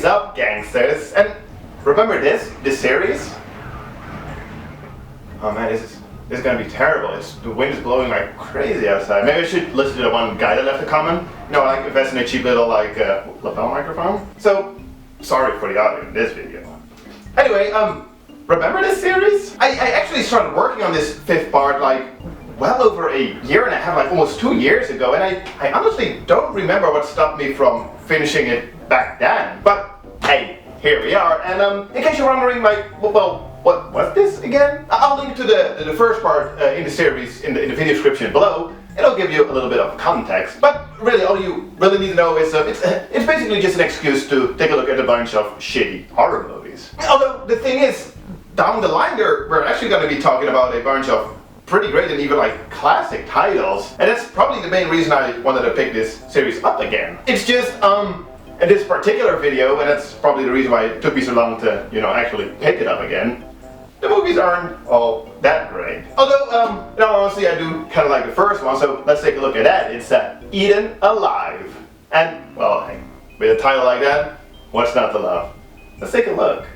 is up, gangsters? And remember this series? Oh man, this is gonna be terrible. The wind is blowing like crazy outside. Maybe I should listen to the one guy that left a comment. You know, like invest in a cheap little lapel microphone. So, sorry for the audio in this video. Anyway, remember this series? I actually started working on this 5th part like well over a year and a half, like almost 2 years ago, and I honestly don't remember what stopped me from finishing it back then. But hey, here we are, and in case you're wondering, like, well, what was this again? I'll link to the first part in the series in the video description below. It'll give you a little bit of context, but really all you really need to know is it's basically just an excuse to take a look at a bunch of shitty horror movies. Although the thing is, down the line we're actually going to be talking about a bunch of pretty great and even like classic titles, and that's probably the main reason I wanted to pick this series up again. It's just in this particular video, and that's probably the reason why it took me so long to, you know, actually pick it up again, the movies aren't all that great. Although, in all honesty, I do kind of like the first one, so let's take a look at that. It's Eaten Alive. And, well, hey, with a title like that, what's not to love? Let's take a look.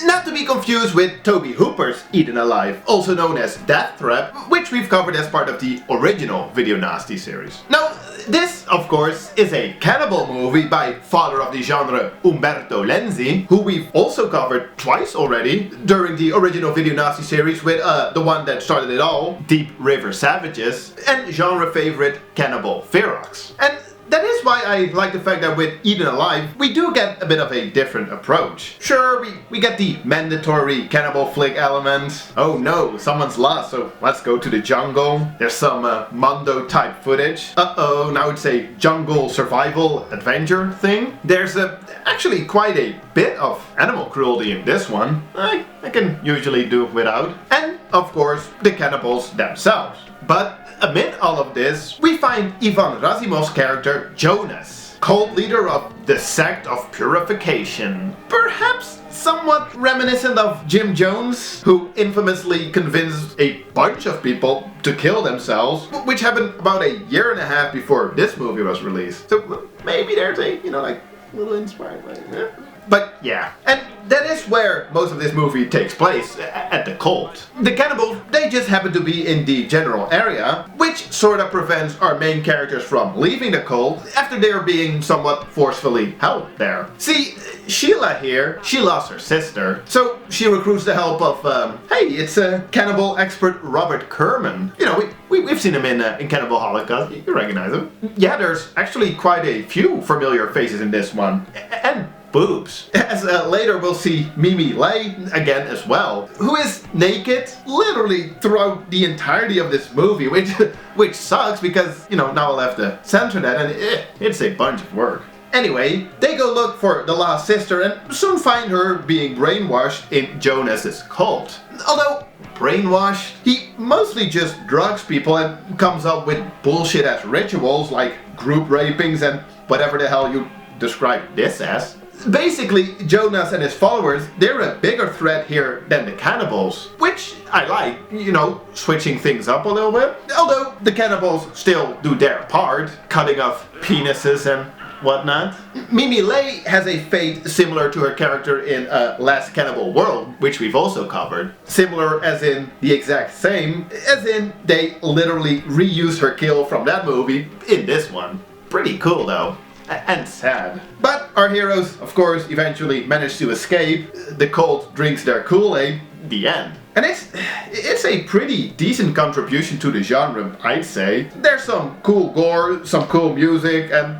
Not to be confused with Tobe Hooper's Eaten Alive, also known as Death Trap, which we've covered as part of the original Video Nasty series. Now, this, of course, is a cannibal movie by father of the genre Umberto Lenzi, who we've also covered twice already during the original Video Nasty series with the one that started it all, Deep River Savages, and genre favorite Cannibal Ferox. And that is why I like the fact that with Eaten Alive, we do get a bit of a different approach. Sure, we get the mandatory cannibal flick element. Oh no, someone's lost, so let's go to the jungle. There's some Mondo type footage. Uh-oh, now it's a jungle survival adventure thing. There's actually quite a bit of animal cruelty in this one. I can usually do without. And, of course, the cannibals themselves. But amid all of this, we find Ivan Rasimov's character Jonas, cult leader of the Sect of Purification. Perhaps somewhat reminiscent of Jim Jones, who infamously convinced a bunch of people to kill themselves, which happened about a year and a half before this movie was released. So maybe there's a, you know, like, little inspired by it. But yeah, and that is where most of this movie takes place, at the cult. The cannibals, they just happen to be in the general area, which sort of prevents our main characters from leaving the cult after they're being somewhat forcefully held there. See, Sheila here, she lost her sister, so she recruits the help of, hey, it's cannibal expert Robert Kerman. You know, we've seen him in Cannibal Holocaust, you recognize him. Yeah, there's actually quite a few familiar faces in this one, and boobs. As later we'll see Mimi Lay again as well, who is naked literally throughout the entirety of this movie, which sucks because, you know, now I'll have to censor that, and it's a bunch of work. Anyway, they go look for the lost sister and soon find her being brainwashed in Jonas's cult. Although brainwashed, he mostly just drugs people and comes up with bullshit ass rituals like group rapings and whatever the hell you describe this as. Basically, Jonas and his followers, they're a bigger threat here than the cannibals, which I like, you know, switching things up a little bit. Although the cannibals still do their part, cutting off penises and whatnot. Mimi Lay has a fate similar to her character in Last Cannibal World, which we've also covered. Similar as in the exact same, as in they literally reused her kill from that movie in this one. Pretty cool though. And sad. But our heroes, of course, eventually manage to escape. The cult drinks their Kool-Aid. The end. And it's a pretty decent contribution to the genre, I'd say. There's some cool gore, some cool music, and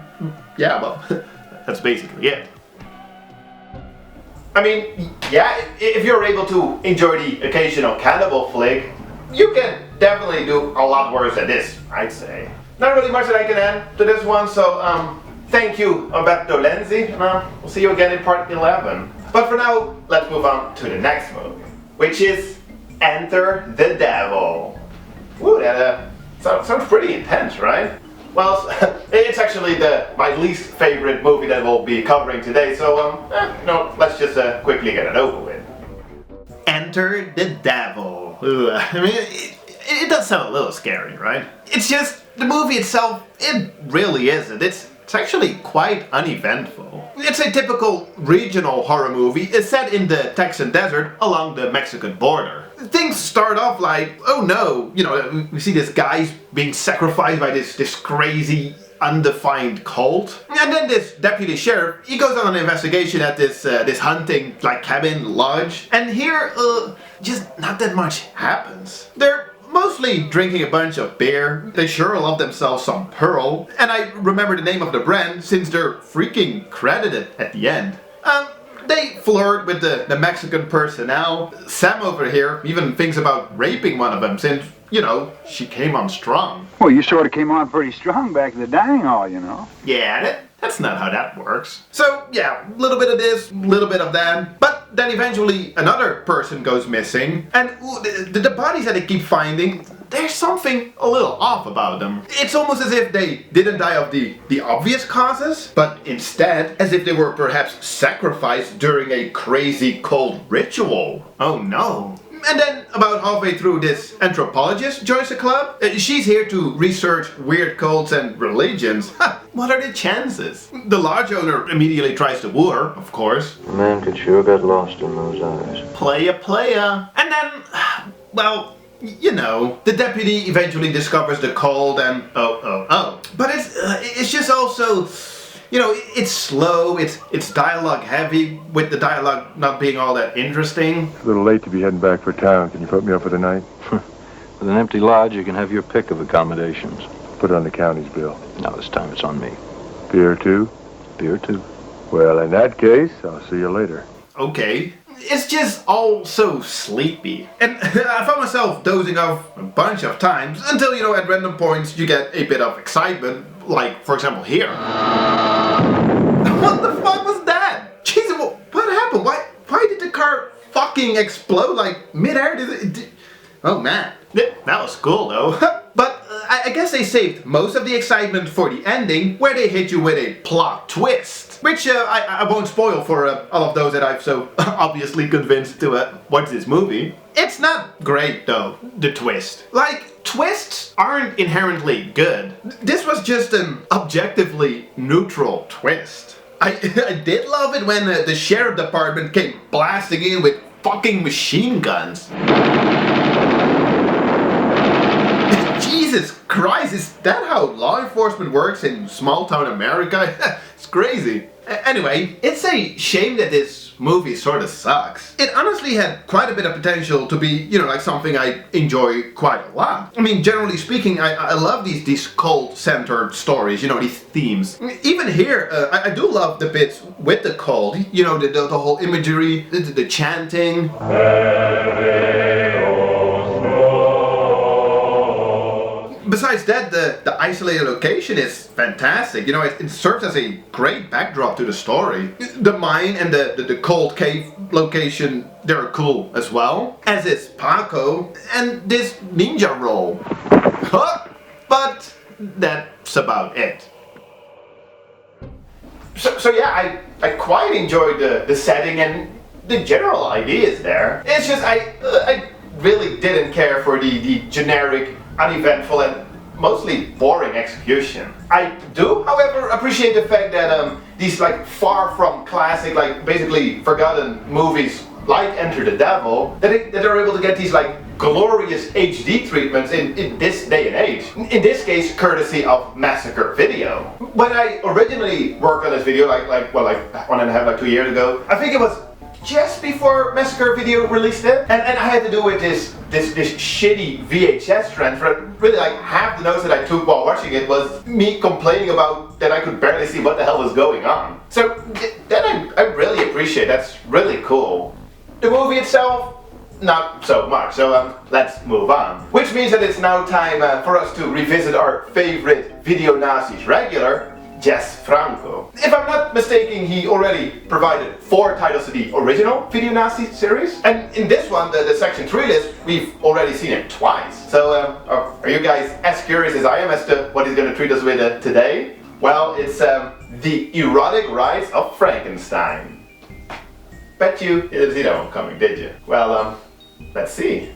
yeah, well, that's basically it. I mean, yeah, if you're able to enjoy the occasional cannibal flick, you can definitely do a lot worse than this, I'd say. Not really much that I can add to this one, so thank you, Umberto Lenzi, and we'll see you again in part 11. But for now, let's move on to the next movie, which is Enter the Devil. Ooh, that sounds pretty intense, right? Well, it's actually my least favorite movie that we'll be covering today, so you know, let's just quickly get it over with. Enter the Devil. Ooh, I mean, it does sound a little scary, right? It's just, the movie itself, it really isn't. It's actually quite uneventful. It's a typical regional horror movie. It's set in the Texan desert along the Mexican border. Things start off like, oh no, we see this guy being sacrificed by this crazy, undefined cult. And then this deputy sheriff, he goes on an investigation at this hunting cabin lodge. And here, just not that much happens. They're mostly drinking a bunch of beer. They sure love themselves some Pearl. And I remember the name of the brand since they're freaking credited at the end. They flirt with the Mexican personnel. Sam over here even thinks about raping one of them since, she came on strong. Well, you sort of came on pretty strong back at the dining hall, Yeah, that's not how that works. So, yeah, a little bit of this, a little bit of that. But then eventually another person goes missing. And the bodies that they keep finding, there's something a little off about them. It's almost as if they didn't die of the obvious causes, but instead as if they were perhaps sacrificed during a crazy cult ritual. Oh no. And then, about halfway through, this anthropologist joins the club. She's here to research weird cults and religions. What are the chances? The lodge owner immediately tries to woo her, of course. A man could sure get lost in those eyes. Playa. And then, well, the deputy eventually discovers the cult and But it's just also... it's slow, it's dialogue heavy, with the dialogue not being all that interesting. A little late to be heading back for town. Can you put me up for the night? With an empty lodge, you can have your pick of accommodations. Put it on the county's bill. No, this time it's on me. Beer too? Beer too. Well, in that case, I'll see you later. Okay. It's just all so sleepy. And I found myself dozing off a bunch of times until, at random points you get a bit of excitement. Like, for example, here. What the fuck was that? Jesus, what happened? Why did the car fucking explode mid-air? Oh man. That was cool though. But I guess they saved most of the excitement for the ending, where they hit you with a plot twist. Which I won't spoil for all of those that I've so obviously convinced to watch this movie. It's not great though, the twist. Twists aren't inherently good. This was just an objectively neutral twist. I did love it when the sheriff department came blasting in with fucking machine guns. Jesus Christ, is that how law enforcement works in small town America? It's crazy. Anyway, it's a shame that this movie sort of sucks. It honestly had quite a bit of potential to be, something I enjoy quite a lot. I mean, generally speaking, I love these cult-centered stories, these themes. Even here, I do love the bits with the cult, the whole imagery, the chanting. Besides that, the isolated location is fantastic. It serves as a great backdrop to the story. The mine and the cold cave location, they're cool as well. As is Paco and this ninja roll. But that's about it. So yeah, I quite enjoyed the setting and the general ideas there. It's just I really didn't care for the generic, uneventful and mostly boring execution. I do, however, appreciate the fact that these far from classic, basically forgotten movies like Enter the Devil, that they're able to get these glorious HD treatments in this day and age. In this case, courtesy of Massacre Video. When I originally worked on this video, 1.5, 2 years ago, I think it was just before Massacre Video released it, and I had to do with this shitty VHS trend for really half the notes that I took while watching it was me complaining about that I could barely see what the hell was going on. So that I really appreciate. That's really cool. The movie itself, not so much. So let's move on. Which means that it's now time for us to revisit our favorite Video Nasties regular, Jess Franco. If I'm not mistaken, he already provided 4 titles to the original Video Nasties series. And in this one, the Section 3 list, we've already seen him twice. So are you guys as curious as I am as to what he's going to treat us with today? Well, it's the Erotic Rites of Frankenstein. Bet you didn't see that one coming, did you? Well, let's see.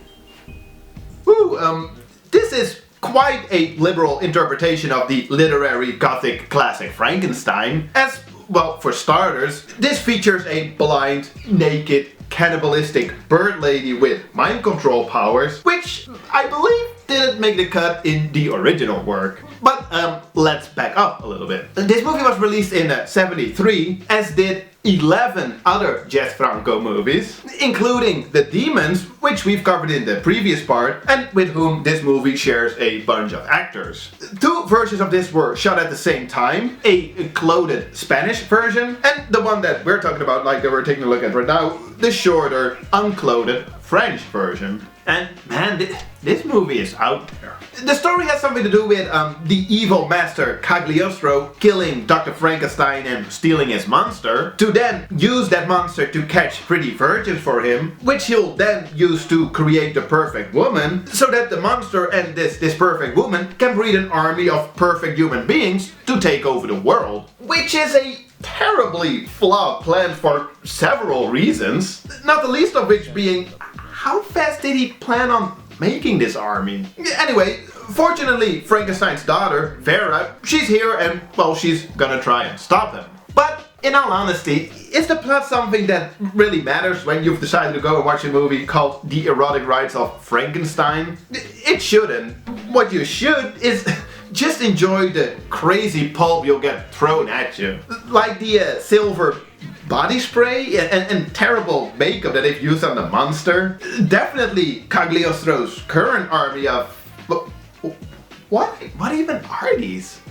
Woo, this is quite a liberal interpretation of the literary Gothic classic Frankenstein, as Well, for starters, this features a blind, naked, cannibalistic bird lady with mind control powers, which I believe didn't make the cut in the original work. But let's back up a little bit. This movie was released in '73, as did 11 other Jess Franco movies, including The Demons, which we've covered in the previous part, and with whom this movie shares a bunch of actors. 2 versions of this were shot at the same time, a clothed Spanish version, and the one that we're talking about, like that we're taking a look at right now, the shorter, unclothed French version. And man, this movie is out there. The story has something to do with the evil master Cagliostro killing Dr. Frankenstein and stealing his monster, to then use that monster to catch pretty virgins for him, which he'll then use to create the perfect woman, so that the monster and this perfect woman can breed an army of perfect human beings to take over the world. Which is a terribly flawed plan for several reasons, not the least of which being, how fast did he plan on making this army? Anyway, fortunately, Frankenstein's daughter, Vera, she's here and, well, she's gonna try and stop him. But in all honesty, is the plot something that really matters when you've decided to go and watch a movie called The Erotic Rites of Frankenstein? It shouldn't. What you should is just enjoy the crazy pulp you'll get thrown at you. Like the silver body spray and terrible makeup that they've used on the monster. Definitely Cagliostro's current army of... What even are these?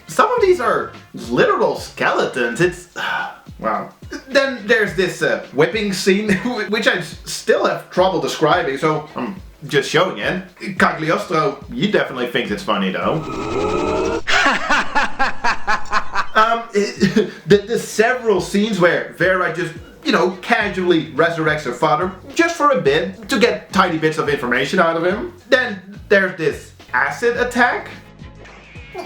Some of these are literal skeletons. It's... wow. Then there's this whipping scene, which I still have trouble describing, so I'm just showing it. Cagliostro, he definitely thinks it's funny though. The several scenes where Vera just, you know, casually resurrects her father just for a bit to get tiny bits of information out of him. Then there's this acid attack.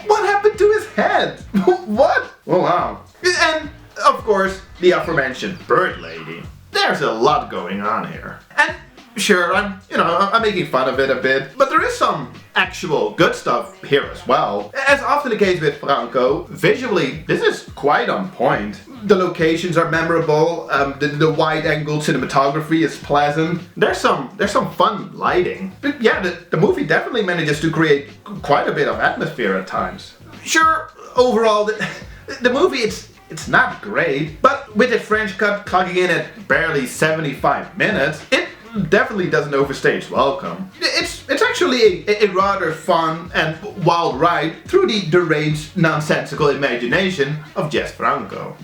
What happened to his head? What? Oh wow. And of course, the aforementioned bird lady. There's a lot going on here. And sure, I'm making fun of it a bit, but there is some actual good stuff here as well. As often the case with Franco, visually, this is quite on point. The locations are memorable, the wide-angle cinematography is pleasant. There's some fun lighting. But yeah, the movie definitely manages to create quite a bit of atmosphere at times. Sure, overall, the movie, it's not great, but with the French cut clocking in at barely 75 minutes, it definitely doesn't overstay its welcome. It's actually a rather fun and wild ride through the deranged, nonsensical imagination of Jess Franco.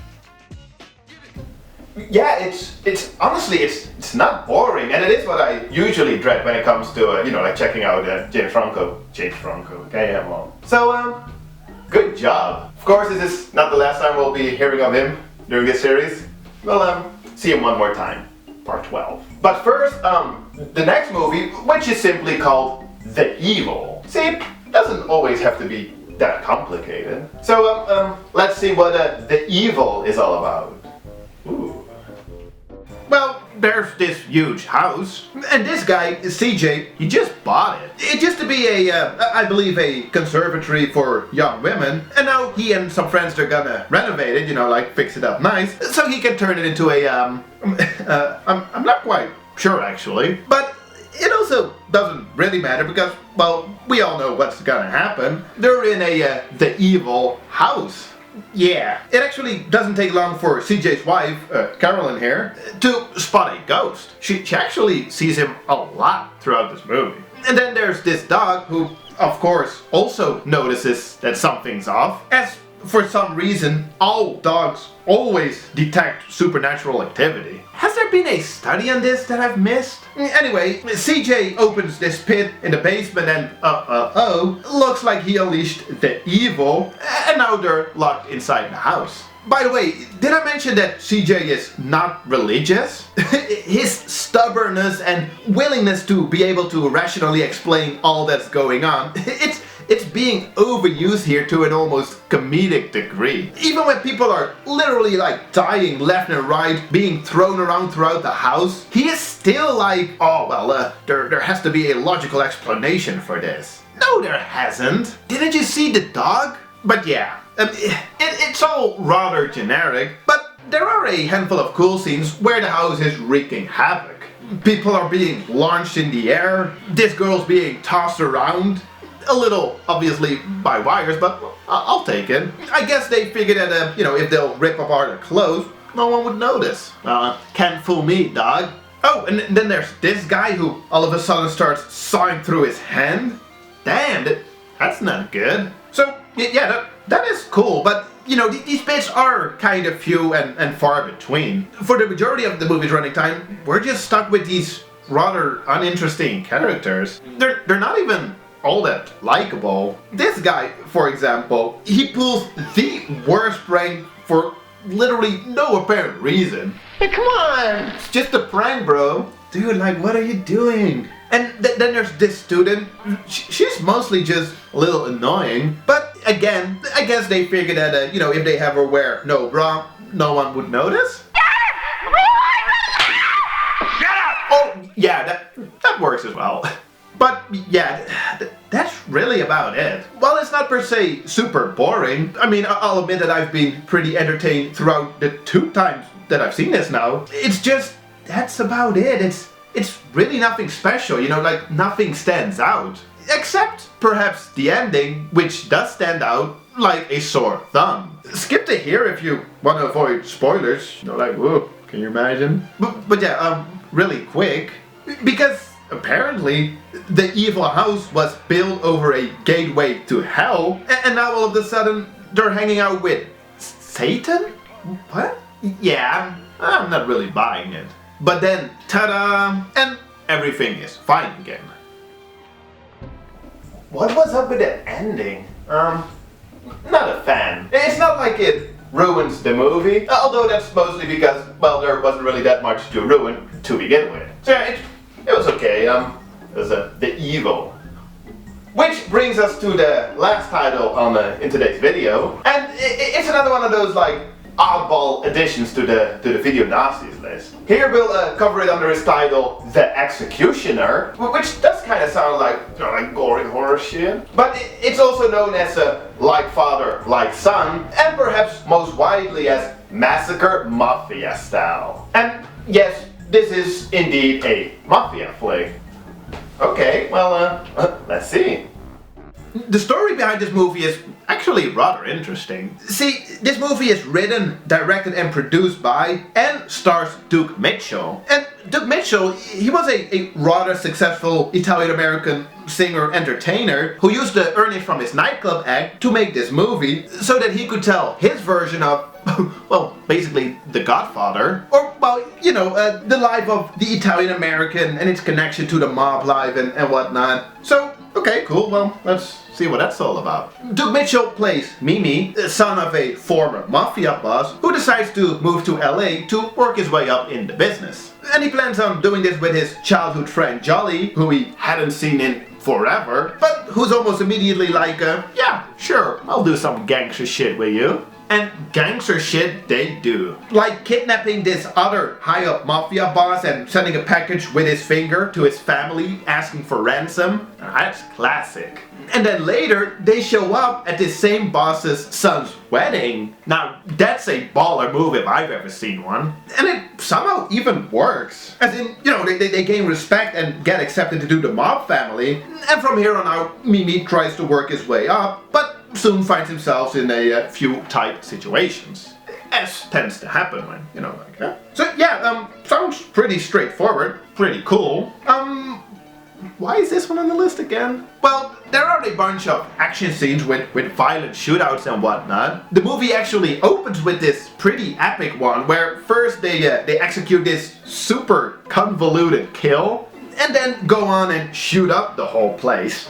Yeah, it's honestly it's not boring, and it is what I usually dread when it comes to like checking out James Franco. Okay, yeah, well. So good job. Of course, this is not the last time we'll be hearing of him during this series. Well, see him one more time. Part 12. But first, the next movie, which is simply called The Evil. See, it doesn't always have to be that complicated. So, let's see what The Evil is all about. Ooh. Well, there's this huge house, and this guy, CJ, he just bought it. It used to be I believe a conservatory for young women, and now he and some friends are gonna renovate it, like fix it up nice, so he can turn it into a, I'm not quite sure actually, but it also doesn't really matter because, well, we all know what's gonna happen. They're in the evil house. Yeah, it actually doesn't take long for CJ's wife, Carolyn here, to spot a ghost. She actually sees him a lot throughout this movie. And then there's this dog who, of course, also notices that something's off, as for some reason, all dogs always detect supernatural activity. Has there been a study on this that I've missed? Anyway, CJ opens this pit in the basement and, looks like he unleashed the evil, and now they're locked inside the house. By the way, did I mention that CJ is not religious? His stubbornness and willingness to be able to rationally explain all that's going on, it's being overused here to an almost comedic degree. Even when people are literally like dying left and right, being thrown around throughout the house, he is still like, oh well, there has to be a logical explanation for this. No, there hasn't. Didn't you see the dog? But yeah, It's all rather generic, but there are a handful of cool scenes where the house is wreaking havoc. People are being launched in the air, this girl's being tossed around, a little obviously by wires, but I'll take it. I guess they figured that, if they'll rip apart her clothes, no one would notice. Can't fool me, dog. Oh, and then there's this guy who all of a sudden starts sawing through his hand. Damn, that's not good. So, yeah, that is cool, but, these bits are kind of few and far between. For the majority of the movie's running time, we're just stuck with these rather uninteresting characters. They're not even all that likable. This guy, for example, he pulls the worst prank for literally no apparent reason. Hey, come on! It's just a prank, bro. Dude, like, what are you doing? And then there's this student. She's mostly just a little annoying. But again, I guess they figured that, if they have her wear no bra, no one would notice. Shut up! Oh, yeah, that works as well. But yeah, that's really about it. While it's not per se super boring, I mean, I'll admit that I've been pretty entertained throughout the 2 times that I've seen this now. It's just, that's about it. It's really nothing special, like nothing stands out. Except perhaps the ending, which does stand out like a sore thumb. Skip to here if you want to avoid spoilers. Like, whoa, can you imagine? But yeah, really quick, because apparently the evil house was built over a gateway to hell, and now all of a sudden they're hanging out with Satan? What? Yeah, I'm not really buying it. But then, ta-da, and everything is fine again. What was up with the ending? Not a fan. It's not like it ruins the movie, although that's mostly because, well, there wasn't really that much to ruin to begin with. So yeah, it was okay. It was The Evil. Which brings us to the last title in today's video, and it's another one of those like oddball additions to the video Nasties list. Here we'll cover it under its title, The Executioner, which does kind of sound like gory horror shit. But it's also known as Like Father, Like Son, and perhaps most widely as Massacre Mafia style. And yes, this is indeed a mafia flick. Okay, well, let's see. The story behind this movie is actually rather interesting. See, this movie is written, directed and produced by and stars Duke Mitchell. And Duke Mitchell, he was a rather successful Italian-American singer-entertainer who used the earnings from his nightclub act to make this movie so that he could tell his version of, well, basically The Godfather, or, well, the life of the Italian-American and its connection to the mob life and whatnot. So, okay, cool, well, let's see what that's all about. Duke Mitchell plays Mimi, the son of a former mafia boss who decides to move to LA to work his way up in the business. And he plans on doing this with his childhood friend Jolly, who he hadn't seen in forever, but who's almost immediately like, yeah, sure, I'll do some gangster shit with you. And gangster shit they do. Like kidnapping this other high-up mafia boss and sending a package with his finger to his family asking for ransom. That's classic. And then later, they show up at this same boss's son's wedding. Now, that's a baller move if I've ever seen one. And it somehow even works. As in, they gain respect and get accepted into the mob family. And from here on out, Mimi tries to work his way up, but soon finds himself in a few tight situations. As tends to happen when, like that. So yeah, sounds pretty straightforward, pretty cool. Why is this one on the list again? Well, there are a bunch of action scenes with violent shootouts and whatnot. The movie actually opens with this pretty epic one where first they execute this super convoluted kill and then go on and shoot up the whole place.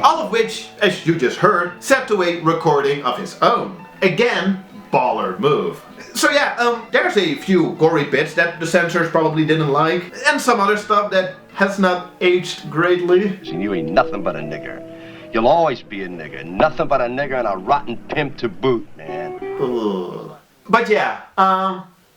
All of which, as you just heard, set to a recording of his own. Again, baller move. So yeah, there's a few gory bits that the censors probably didn't like, and some other stuff that has not aged greatly. And you ain't nothing but a nigger. You'll always be a nigger. Nothing but a nigger and a rotten pimp to boot, man. Ugh. But yeah,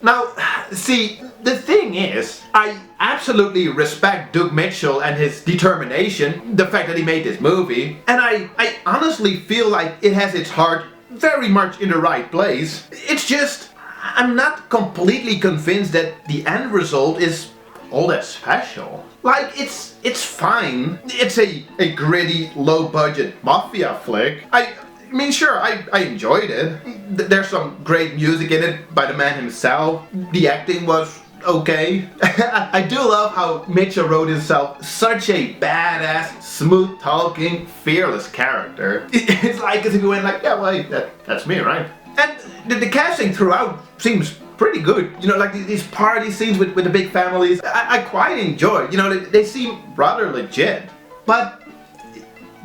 Now, see, the thing is, I absolutely respect Doug Mitchell and his determination, the fact that he made this movie, and I honestly feel like it has its heart very much in the right place. It's just, I'm not completely convinced that the end result is all that special. Like, it's fine. It's a gritty, low-budget mafia flick. I mean, sure, I enjoyed it. There's some great music in it by the man himself. The acting was okay. I do love how Mitchell wrote himself such a badass, smooth-talking, fearless character. It's like as if he went like, yeah, well, that's me, right? And the casting throughout seems pretty good. You know, like these party scenes with the big families, I quite enjoy. You know, they seem rather legit. But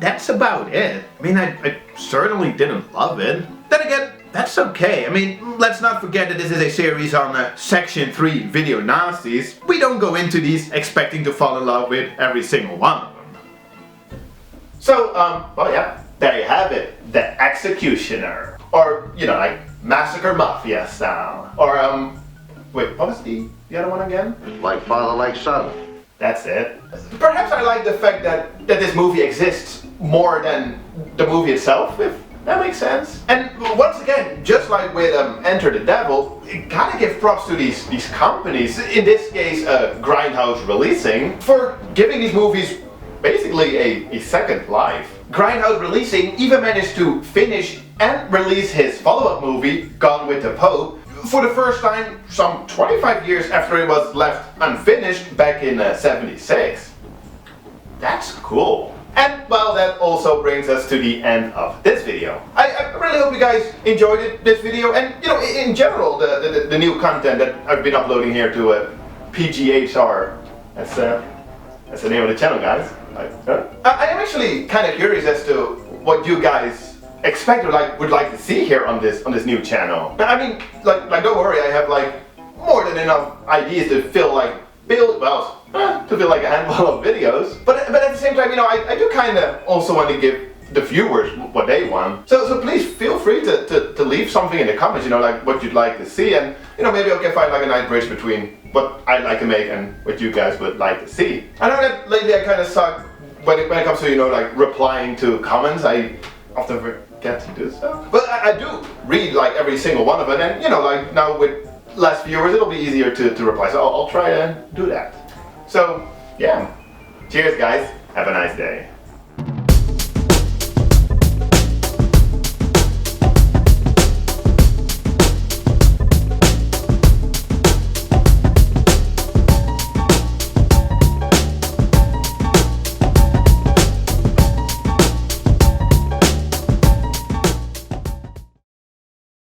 that's about it. I mean, I certainly didn't love it. Then again, that's okay. I mean, let's not forget that this is a series on Section 3 video nasties. We don't go into these expecting to fall in love with every single one of them. So, well, yeah, there you have it. The Executioner. Or, you know, like Massacre Mafia style. Or, wait, what was the other one again? Like father, like son. That's it. Perhaps I like the fact that this movie exists more than the movie itself, if that makes sense. And once again, just like with Enter the Devil, you gotta give props to these companies, in this case Grindhouse Releasing, for giving these movies basically a second life. Grindhouse Releasing even managed to finish and release his follow-up movie, Gone with the Pope, for the first time some 25 years after it was left unfinished back in '76. That's cool. And well, that also brings us to the end of this video. I really hope you guys enjoyed this video, and you know, in general, the new content that I've been uploading here to PGHR. That's the name of the channel, guys. I am actually kind of curious as to what you guys expect or would like to see here on this new channel. I mean, like don't worry, I have like more than enough ideas to fill like a handful of videos. But at the same time, you know, I do kind of also want to give the viewers what they want. So please feel free to leave something in the comments, you know, like what you'd like to see, and you know, maybe I can find like a nice bridge between what I'd like to make and what you guys would like to see. I know that lately I kind of suck when it comes to, you know, like replying to comments. I often forget to do so. But I do read like every single one of it, and you know, like now with less viewers, it'll be easier to reply. So I'll try and do that. So yeah, cheers guys, have a nice day.